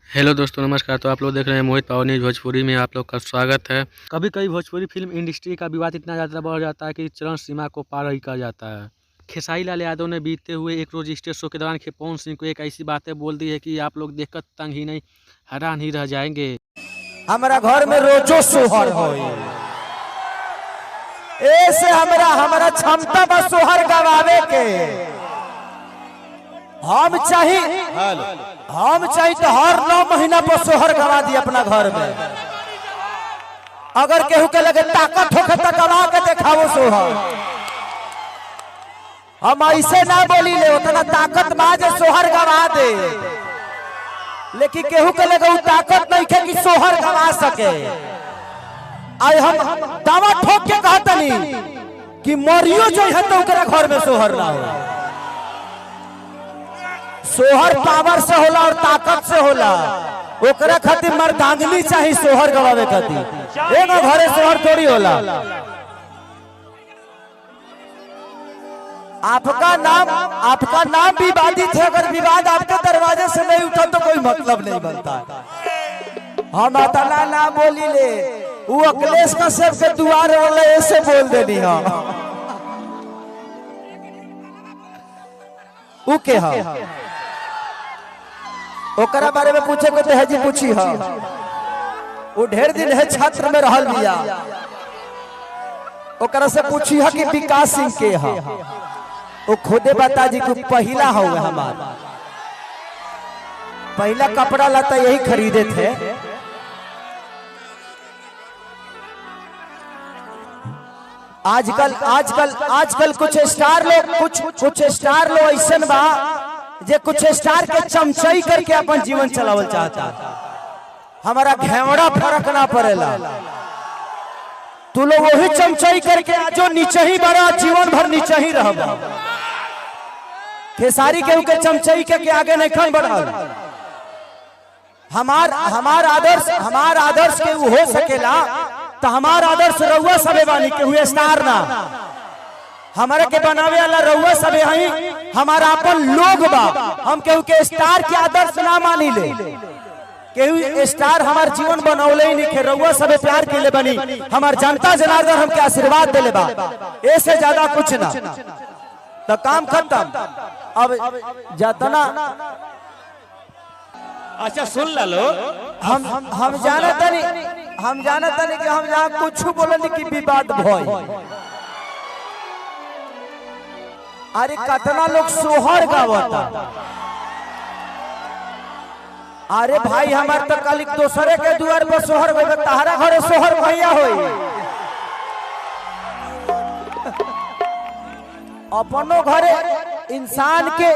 Hello दोस्तों, नमस्कार। तो आप लोग देख रहे हैं मोहित पावर न्यूज भोजपुरी में आप लोग का स्वागत है। कभी कभी भोजपुरी फिल्म इंडस्ट्री का विवाद इतना ज़्यादा बढ़ जाता है कि चरण सीमा को पार ही कर जाता है। खेसारी लाल यादव ने बीते हुए एक रोज स्टेज शो के दौरान खेपवन सिंह को एक ऐसी बातें बोल दी है कि आप लोग देखकर तंग ही नहीं हैरान ही रह जाएंगे। हमारा घर में रोजो सोहर हो, ऐसे हमारा क्षमता बस सोहर गवावे के। हम चाहिए तो हर 9 महीना पर सोहर गवा दी अपना घर में। अगर केहू के लगे ताकत होखे तो गवा के देखाओ सोहर। हम ऐसे ना बोली ले उतना ताकत बाज सोहर गवा दे, लेकिन केहू के लगे वो ताकत नहीं है कि सोहर गवा सके। आई हम दावा ठोक के कहतनी कि मरियो जो है तो ओकरा घर में सोहर ना हो। सोहर पावर से होला और ताकत से होला। ओकरा खातिर मर्दांगनी चाहिए सोहर गवावे खातिर। एगो घरे सोहर थोड़ी होला। आपका नाम विवादित है। अगर विवाद आपके दरवाजे से नहीं उठा तो कोई मतलब नहीं बनता। हम अतना ना बोली ले, वो अखिलेश कश्यप के दुआर वाला ऐसे बोल देनी है। वो के है ओकरा बारे में पूछे को तो जी पूछी है। वो ढेर दिन है छात्र में रहल बिया। ओकरा से पूछी है कि विकास सिंह के है। वो खुदे बता जी को पहला हो हमारा पहला कपड़ा लता यही खरीदे थे। आजकल कुछ स्टार लो ऐसा बा जे कुछ स्टार के चमचई करके अपन जीवन चलावल चाहता। हमारा घेवड़ा फर्क ना पड़ेला। तू लोग वही चमचई करके जो नीचे ही बड़ा जीवन भर नीचे ही रह। खेसारी के चमचई के आगे नहीं खन बढ़ल। हमार आदर्श के हो सकेला तो हमार आदर्श रउआ सबे बानी के हुए स्टार ना। हमारे के बनावे वाला रउआ सबे हई। हमारा अपन लोग बा। हम केहू के स्टार के आदर्श ना मानी ले। केहू स्टार हमार जीवन बनौले ही नहीं। रउआ सबे प्यार के ले बनी। हमार जनता जनार्दन हमके आशीर्वाद देले बा। ऐसे ज्यादा कुछ ना तो काम खत्म। अब जतना अच्छा सुन लो। हम जानता नहीं कि हम यहाँ कुछ बोलने की विवाद भय। अरे कतना लोग सोहर गावता। अरे भाई हमार तो कल दोसरे के द्वार पर सोहर गए। तहरा घरे सोहर भैया होई। अपनो घरे इंसान के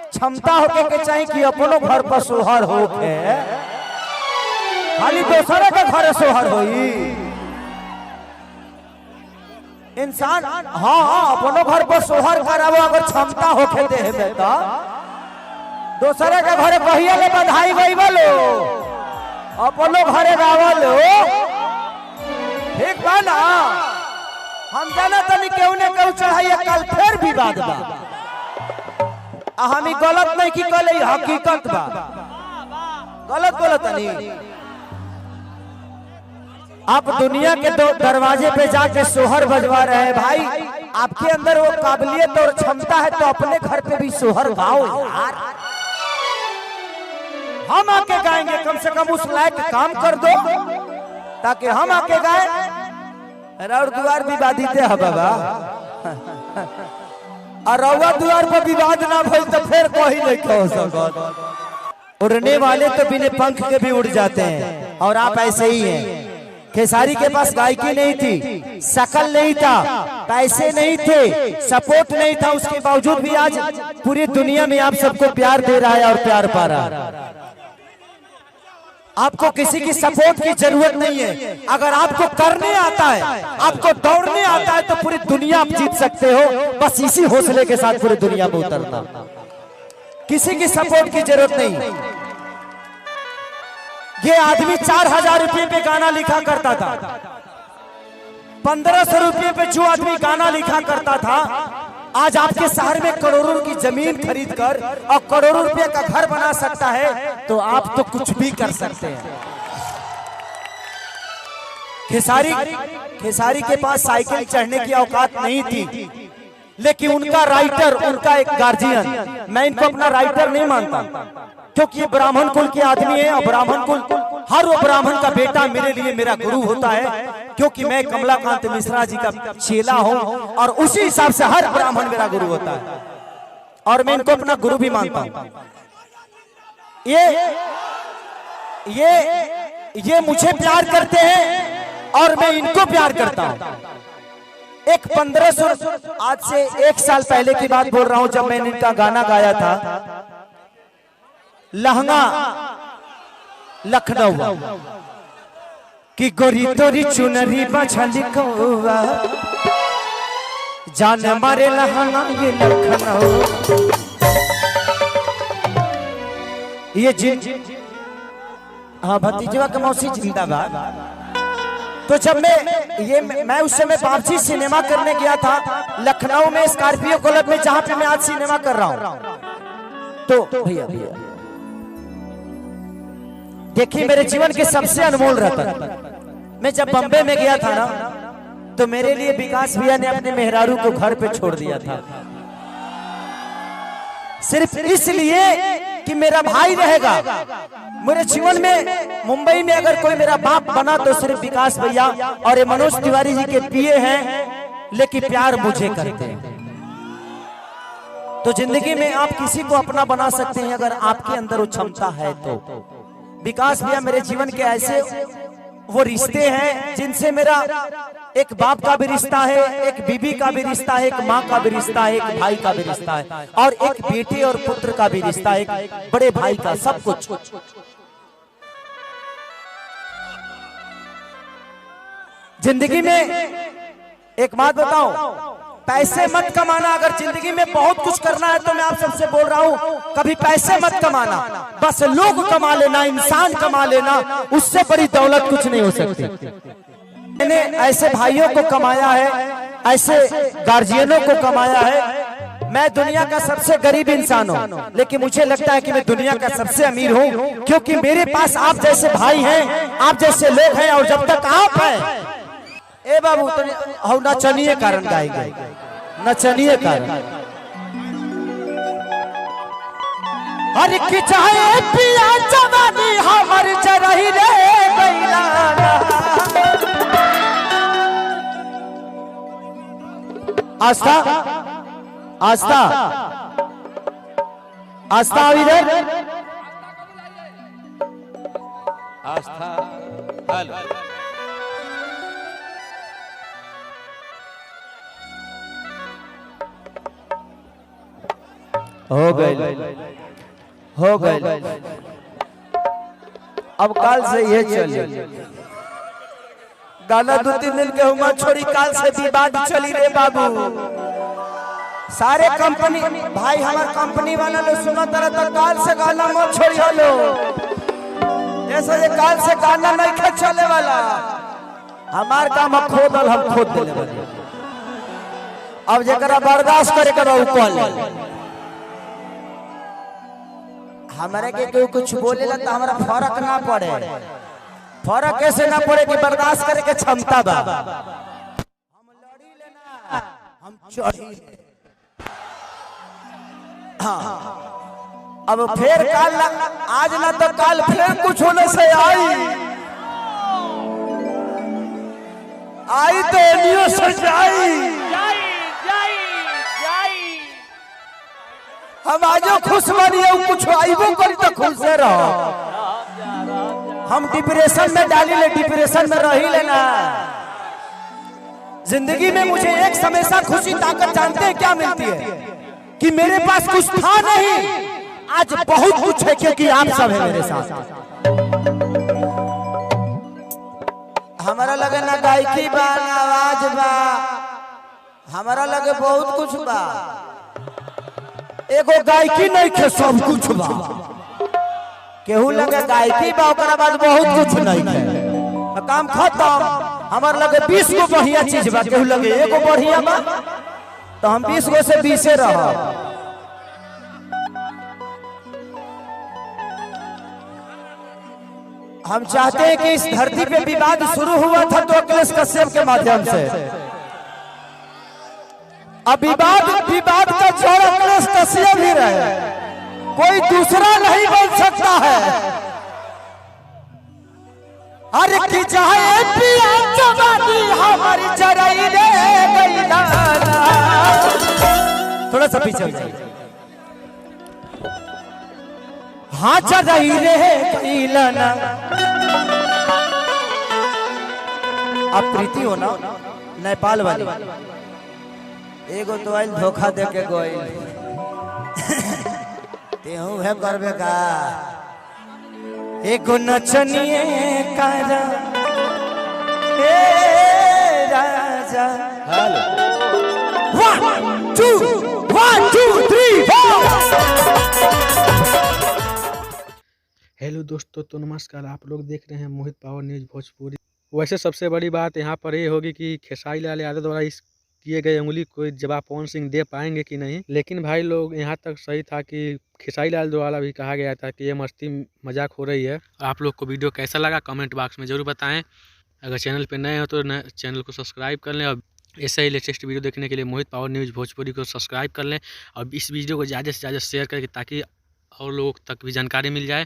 क्षमता होके के चाहिए कि अपनो घर पर सोहर होके। खाली दोसरे के घरे सोहर होई। इंसान हाँ अपनो घर पर सोहर करावो अगर क्षमता होके देह में तो। दोसरे के घरे कहिए ले बधाई गई बोलो, अपनो घरे गावलो ठीक बा ना। हम जाना तनी केहू ने केहू चढ़ाइए कल फिर विवाद बा। हम गलत नहीं की कल हकीकत बा। गलत बोलत नहीं। आप दुनिया के दरवाजे पे जाके सोहर बजवा रहे हैं भाई। आपके अंदर वो काबिलियत और क्षमता है तो अपने घर पे भी सोहर गाओ यार। हम आके गाएंगे, कम से कम उस लायक काम कर दो ताकि हम आके गाएं। और द्वार विवादित है बाबा। और रउआ द्वार पर विवाद ना भइल तो फिर कोई नहीं कह सकत। उड़ने वाले तो बिना पंख के भी उड़ जाते हैं और आप ऐसे ही हैं। खेसारी के पास गायकी नहीं थी, शकल नहीं था, पैसे नहीं थे, सपोर्ट नहीं था। उसके बावजूद भी आज पूरी दुनिया में आप सबको प्यार दे रहा है और प्यार पा रहा है। आपको किसी की सपोर्ट की जरूरत नहीं है। अगर आपको करने आता है, आपको दौड़ने आता है तो पूरी दुनिया आप जीत सकते हो। बस इसी हौसले के साथ पूरी दुनिया में उतरना। किसी की सपोर्ट की जरूरत नहीं। ये आदमी 4000 रुपये पे गाना लिखा करता था। 1500 रुपये पे जो आदमी गाना लिखा करता था आज आपके शहर में करोड़ों की जमीन खरीद कर और करोड़ों रुपए का घर बना सकता है, तो आप तो कुछ भी कर सकते हैं। खेसारी के पास साइकिल चढ़ने की औकात नहीं थी, लेकिन उनका राइटर, उनका एक गार्जियन, मैं इनको अपना राइटर नहीं मानता क्योंकि ये ब्राह्मण कुल के आदमी है, और ब्राह्मण कुल, हर वो ब्राह्मण का बेटा मेरे लिए मेरा गुरु होता है, क्योंकि मैं कमलाकांत मिश्रा जी का चेला हूं, और उसी हिसाब से हर ब्राह्मण मेरा गुरु होता है, और मैं इनको अपना गुरु भी मानता हूं। ये मुझे प्यार करते हैं और मैं इनको प्यार करता हूं। एक 1500, आज से 1 साल पहले की बात बोल रहा हूं, जब मैंने इनका गाना गाया था, लहंगा लखनऊ की गोरी तोरी चुनरी बछली कौवा, जान मारे लहंगा ये लखनऊ। ये हाँ भतीजवा के मौसी जिंदाबाद। तो जब मैं उस समय वापसी सिनेमा करने गया था लखनऊ में, स्कॉर्पियो क्लब में, जहां पे मैं आज सिनेमा कर रहा हूं। तो भैया देखिए, मेरे जीवन के सबसे अनमोल रतन, मैं जब बम्बे में गया था ना, तो मेरे लिए विकास भैया ने अपने मेहरारू को घर पे छोड़ दिया था, सिर्फ इसलिए कि मेरा भाई रहेगा मेरे जीवन में। मुंबई में अगर कोई मेरा बाप बना तो सिर्फ विकास भैया और ये मनोज तिवारी जी के पिए हैं, लेकिन प्यार मुझे करते हैं। तो जिंदगी में आप किसी को अपना बना सकते हैं अगर आपके अंदर वो क्षमता है तो। विकास भैया मेरे जीवन के ऐसे वो रिश्ते हैं जिनसे मेरा एक बाप का भी रिश्ता है, एक बीबी का भी रिश्ता है, एक माँ का भी रिश्ता है, एक भाई का भी रिश्ता है, और एक बेटे और पुत्र का भी रिश्ता है, एक बड़े भाई का, सब कुछ। जिंदगी में एक बात बताओ, पैसे मत कमाना। अगर जिंदगी में बहुत कुछ करना है तो मैं आप सबसे बोल रहा हूं, कभी पैसे मत कमाना, बस लोग कमा लेना, इंसान कमा लेना, उससे बड़ी दौलत कुछ नहीं हो सकती। मैंने ऐसे भाइयों को कमाया है, ऐसे गार्जियनों को कमाया है। मैं दुनिया का सबसे गरीब इंसान हूं, लेकिन मुझे लगता है कि मैं दुनिया का सबसे अमीर हूं, क्योंकि मेरे पास आप जैसे भाई हैं, आप जैसे लोग हैं, और जब तक आप हैं, ए बाबू तो नचनीय कारण गाएंगे, नचनीय कारण। अरे कि चाहे पिया जवानी हमर जरही रे बैला, आस्था आस्था आस्था इधर, आस्था हल हो गए। अब काल से ये चले गाना 2-3 दिन के हुआ छोड़ी, काल से विवाद चली रे बाबू। सारे कंपनी भाई, हमार कंपनी वाला लोग सुना तरह तो काल से गाना मत छोड़ी लो, जैसे ये काल से गाना नहीं खा चले वाला। हमार काम खोदल, हम खोद देले वाले। अब जरा बर्दाश्त करे करो कॉल, हमारे के कोई कुछ बोलेला तो हमारा फर्क ना पड़े। फर्क कैसे ना पड़े कि बर्दाश्त करे के क्षमता बा। हम लड़ी लेना, हम चढ़ी ले। हाँ, अब फिर काल आज ना तो काल फिर कुछ होने से आई तो एलियो से जाई। हम आजो खुश बनिए, कुछ आईबो करी तो खुश से रहो। हम डिप्रेशन में डाली ले, डिप्रेशन में रही लेना। जिंदगी में मुझे एक हमेशा खुशी ताकत जानते हैं क्या मिलती है, कि मेरे पास कुछ था नहीं, आज बहुत कुछ है, क्योंकि आप सब है मेरे साथ। हमारा लगे ना गायकी बा, ना आवाज बा, हमारा लगे बहुत कुछ बा। एगो गायकी नहीं खे, सब कुछ बा। केहू लगे गायकी बा, ओकरा बाद बहुत कुछ नहीं खे, काम खत्म। हमार लगे 20 गो बढ़िया चीज बा, केहू लगे एगो बढ़िया बा, तो हम 20 गो से 20 रह। हम चाहते हैं कि इस धरती पे विवाद शुरू हुआ था तो अखिलेश कश्यप के माध्यम से, अब विवाद का जड़ अखिलेश कश्यप ही रहे, कोई दूसरा नहीं बन सकता है। अरे कि चाहे पिया जवानी हमारी जराई रे गईला। थोड़ा सा पीछे हाँ जराई रे गईला ना। आप प्रीति हो ना नेपाल वाली, एगो तो आइल धोखा दे के गोइल तेहू है करबे का एगो नचनिए कारा ए राजा। हेलो 1 2 3 4। हेलो दोस्तों, तो नमस्कार। आप लोग देख रहे हैं मोहित पावर न्यूज़ भोजपुरी। वैसे सबसे बड़ी बात यहाँ पर ये होगी कि खेसारी लाल यादव द्वारा इस किए गए उंगली को जवाब पवन सिंह दे पाएंगे कि नहीं। लेकिन भाई लोग यहाँ तक सही था कि खेसारी लाल द्वारा भी कहा गया था कि ये मस्ती मजाक हो रही है। आप लोग को वीडियो कैसा लगा कमेंट बॉक्स में ज़रूर बताएं। अगर चैनल पर नए हो तो चैनल को सब्सक्राइब कर लें और ऐसे ही लेटेस्ट वीडियो देखने के लिए मोहित पावर न्यूज़ भोजपुरी को सब्सक्राइब कर लें और इस वीडियो को ज़्यादा से ज़्यादा शेयर करें ताकि और लोगों तक भी जानकारी मिल जाए।